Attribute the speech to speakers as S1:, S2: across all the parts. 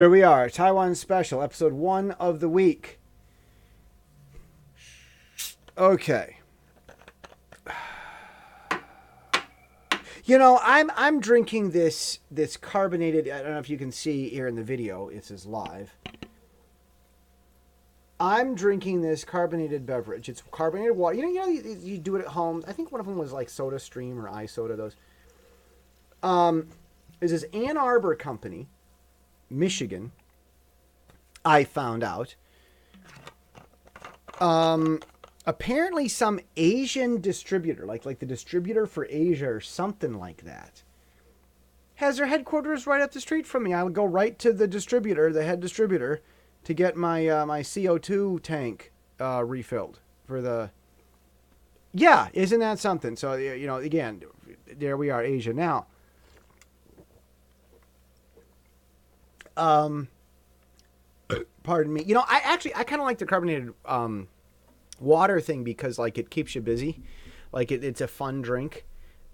S1: Here we are, Taiwan Special, episode 1 of the week. Okay. I'm drinking this carbonated. I don't know if you can see here in the video. It says live. I'm drinking this carbonated beverage. It's carbonated water. You do it at home. I think one of them was like Soda Stream or iSoda. Those. Is this Ann Arbor company, Michigan. I found out. Apparently some Asian distributor, like the distributor for Asia or something like that, has their headquarters right up the street from me. I'll go right to the distributor, the head distributor, to get my my CO2 tank refilled for the. Yeah, isn't that something? So again, there we are, Asia now. Pardon me. I kind of like the carbonated water thing because like it keeps you busy, like it's a fun drink,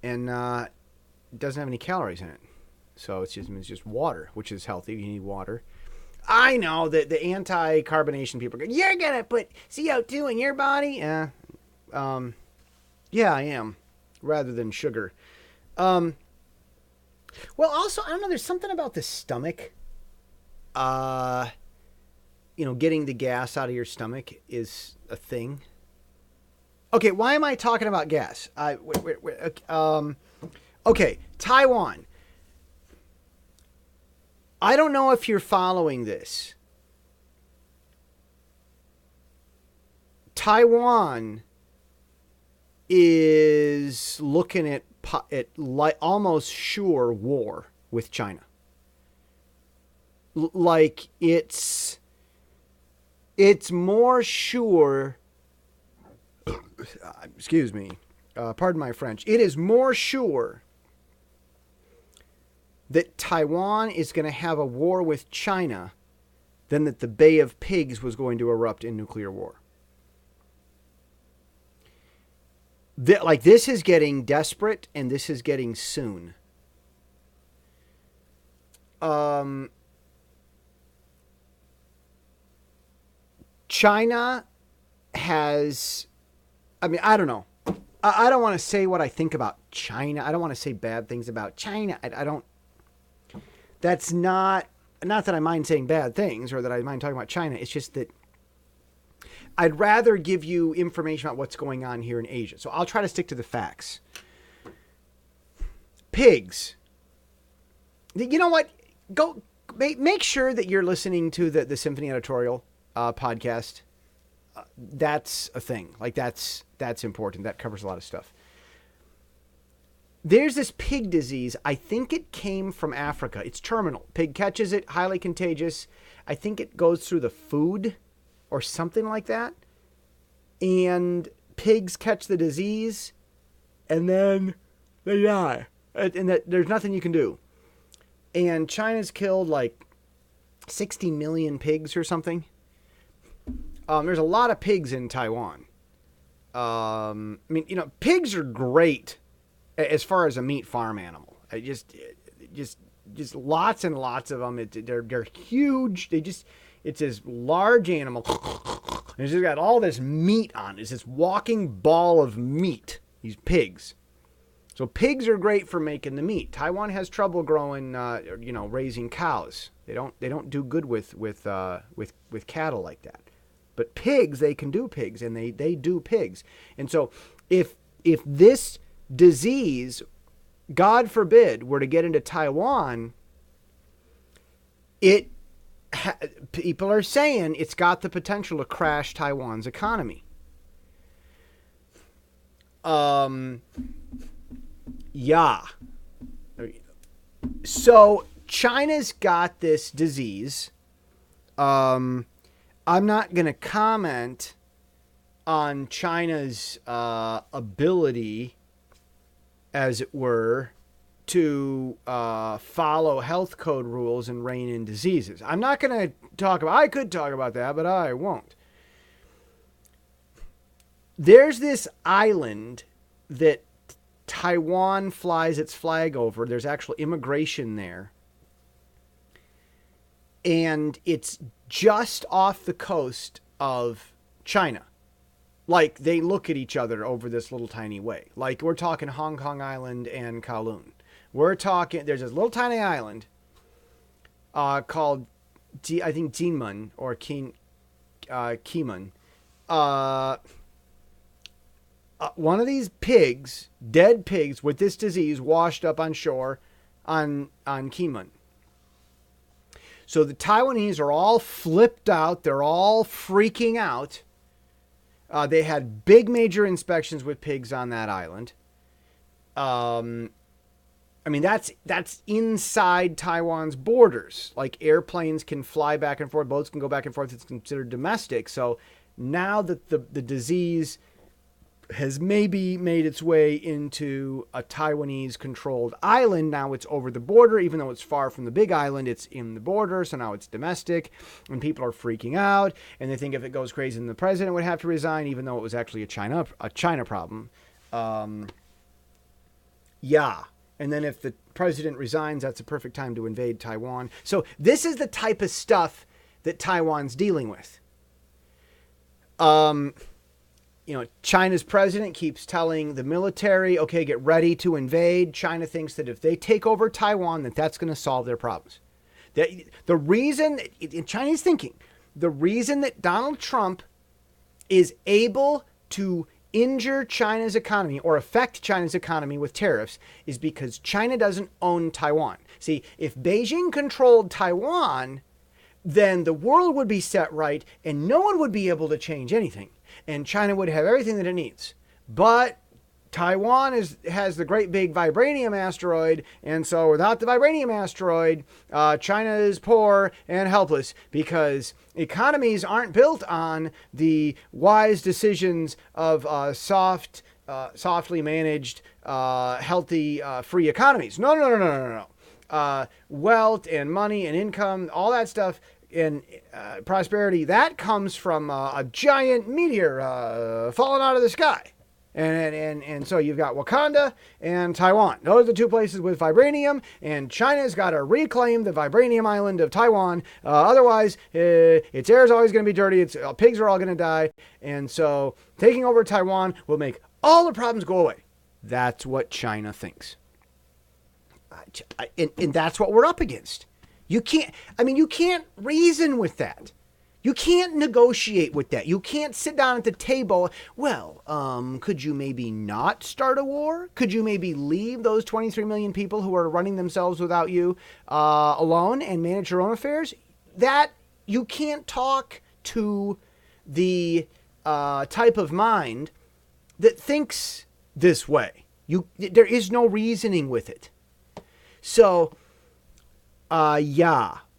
S1: and it doesn't have any calories in it, so it's just water, which is healthy. You need water. I know that the anti-carbonation people go, "You're gonna put CO2 in your body." Yeah, I am, rather than sugar. Well, also I don't know. There's something about the stomach. Getting the gas out of your stomach is a thing. Okay, why am I talking about gas? Okay, Taiwan. I don't know if you're following this. Taiwan is looking at almost sure war with China. Like it's more sure. Excuse me. Pardon my French. It is more sure that Taiwan is going to have a war with China than that the Bay of Pigs was going to erupt in nuclear war. This is getting desperate, and this is getting soon. China has, I don't know. I don't want to say what I think about China. I don't want to say bad things about China. I don't. That's not that I mind saying bad things or that I mind talking about China. It's just that I'd rather give you information about what's going on here in Asia. So I'll try to stick to the facts. Pigs. You know what? Go make sure that you're listening to the Symphony Editorial podcast. That's a thing. Like that's important. That covers a lot of stuff. There's this pig disease. I think it came from Africa. It's terminal. Pig catches it, highly contagious. I think it goes through the food or something like that. And pigs catch the disease and then they die. And there's nothing you can do. And China's killed like 60 million pigs or something. There's a lot of pigs in Taiwan. Pigs are great as far as a meat farm animal. Just lots and lots of them. They're huge. It's this large animal. And it's just got all this meat on it. It's this walking ball of meat. These pigs. So pigs are great for making the meat. Taiwan has trouble growing, raising cows. They don't do good with cattle like that. But pigs, they can do pigs, and they do pigs. And so if this disease, God forbid, were to get into Taiwan, people are saying it's got the potential to crash Taiwan's economy. Yeah. So China's got this disease. I'm not going to comment on China's ability, as it were, to follow health code rules and rein in diseases. I'm not going to talk about. I could talk about that, but I won't. There's this island that Taiwan flies its flag over. There's actual immigration there. and it's just off the coast of China. Like, they look at each other over this little tiny way. Like, we're talking Hong Kong Island and Kowloon. We're talking, there's this little tiny island called, I think, Jinmen or Kimen. One of these pigs, dead pigs with this disease, washed up on shore on Kimen. So the Taiwanese are all flipped out. They're all freaking out. They had big major inspections with pigs on that island. I mean, that's inside Taiwan's borders. Like, airplanes can fly back and forth, boats can go back and forth. It's considered domestic. So now that the disease has maybe made its way into a Taiwanese-controlled island, now it's over the border. Even though it's far from the big island, it's in the border, so now it's domestic, and people are freaking out, and they think if it goes crazy, then the president would have to resign, even though it was actually a China problem. Yeah. And then if the president resigns, that's a perfect time to invade Taiwan. So this is the type of stuff that Taiwan's dealing with. China's president keeps telling the military, okay, get ready to invade. China thinks that if they take over Taiwan, that's going to solve their problems. The reason, in Chinese thinking, the reason that Donald Trump is able to injure China's economy or affect China's economy with tariffs is because China doesn't own Taiwan. See, if Beijing controlled Taiwan, then the world would be set right and no one would be able to change anything. And China would have everything that it needs. But Taiwan has the great big vibranium asteroid, and so without the vibranium asteroid, China is poor and helpless because economies aren't built on the wise decisions of softly managed, healthy, free economies. No. Wealth and money and income, all that stuff, and prosperity, that comes from a giant meteor falling out of the sky. And so you've got Wakanda and Taiwan. Those are the two places with vibranium, and China's got to reclaim the vibranium island of Taiwan. Otherwise, its air is always going to be dirty. Its pigs are all going to die. And so taking over Taiwan will make all the problems go away. That's what China thinks. And that's what we're up against. You can't reason with that. You can't negotiate with that. You can't sit down at the table. Well, could you maybe not start a war? Could you maybe leave those 23 million people who are running themselves without you alone and manage your own affairs? That, you can't talk to the type of mind that thinks this way. There is no reasoning with it. So,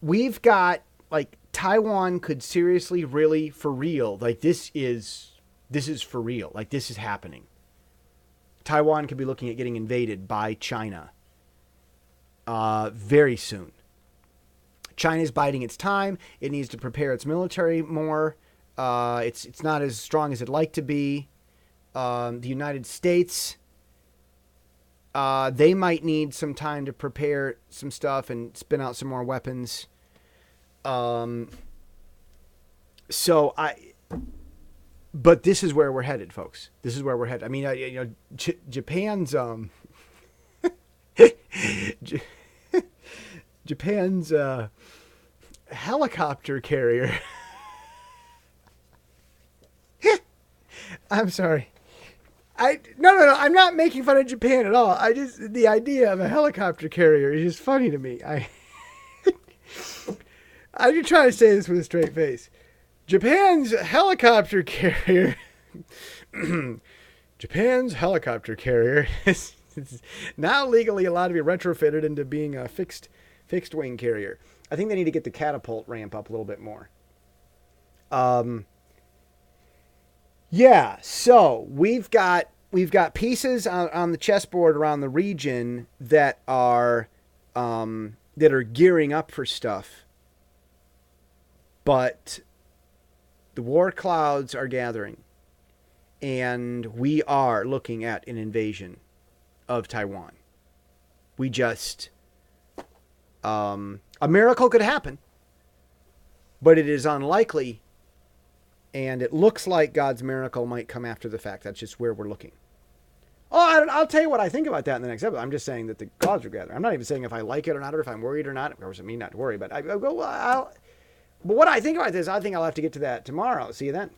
S1: we've got, like, Taiwan could seriously, really, for real, like, this is for real. Like, this is happening. Taiwan could be looking at getting invaded by China very soon. China's biding its time. It needs to prepare its military more. It's not as strong as it'd like to be. The United States, they might need some time to prepare some stuff and spin out some more weapons. But this is where we're headed, folks. This is where we're headed. I mean, Japan's, Japan's, helicopter carrier. I'm sorry. No, I'm not making fun of Japan at all. The idea of a helicopter carrier is just funny to me. I'm just trying to say this with a straight face. Japan's helicopter carrier is now legally allowed to be retrofitted into being a fixed wing carrier. I think they need to get the catapult ramp up a little bit more. So we've got pieces on the chessboard around the region that are gearing up for stuff. But the war clouds are gathering, and we are looking at an invasion of Taiwan. We just, a miracle could happen. but it is unlikely, and it looks like God's miracle might come after the fact. That's just where we're looking. Oh, I'll tell you what I think about that in the next episode. I'm just saying that the gods are gathering. I'm not even saying if I like it or not, or if I'm worried or not. Of course, I mean not to worry, but I go. But what I think about this, I think I'll have to get to that tomorrow. See you then.